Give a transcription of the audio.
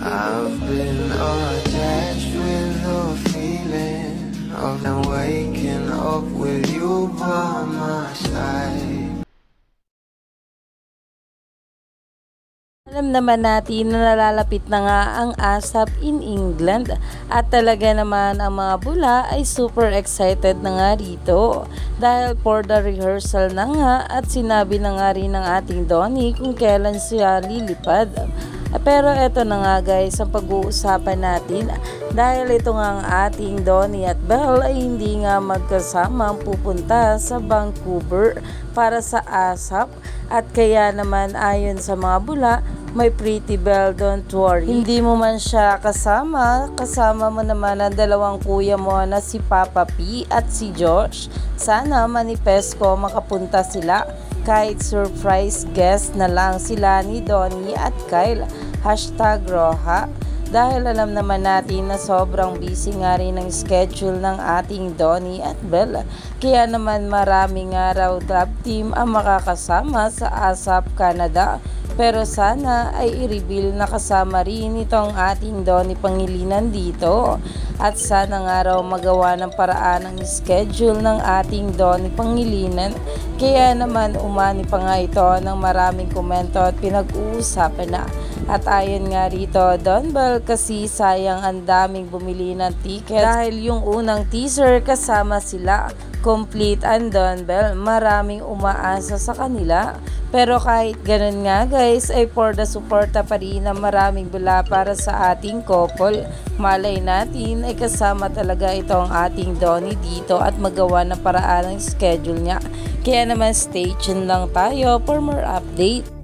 I've been attached with the feeling of them waking up with you by my side. Alam naman natin na nalalapit na nga ang ASAP in England at talaga naman ang mga bula ay super excited na nga rito dahil for the rehearsal na nga at sinabi na nga rin ng ating Donnie kung kailan siya lilipad. Pero eto na nga guys ang pag-uusapan natin dahil ito nga ang ating Donnie at Belle ay hindi nga magkasama pupunta sa Vancouver para sa ASAP at kaya naman ayon sa mga bula may Pretty Belle, don't worry. Hindi mo man siya kasama mo naman ang dalawang kuya mo na si Papa P at si Josh. Sana manifest ko makapunta sila kahit surprise guest na lang sila ni Donnie at Kyle. #Roha. Dahil alam naman natin na sobrang busy nga rin ang schedule ng ating Donnie at Belle. Kaya naman maraming araw love team ang makakasama sa ASAP Canada. Pero sana ay i-reveal na kasama rin itong ating Donnie Pangilinan dito. At sana nga raw magawa ng paraan ang schedule ng ating Donnie Pangilinan. Kaya naman umani pa nga ito ng maraming komento at pinag-uusapan na. At ayon nga rito, Don Belle kasi sayang ang daming bumili ng ticket dahil yung unang teaser kasama sila. Complete and Don Belle, maraming umaasa sa kanila. Pero kahit ganun nga guys, ay for the suporta pa rin na maraming bula para sa ating couple. Malay natin ay kasama talaga itong ating Donnie dito at magawa ng paraan ng schedule niya. Kaya naman stay tuned lang tayo for more update.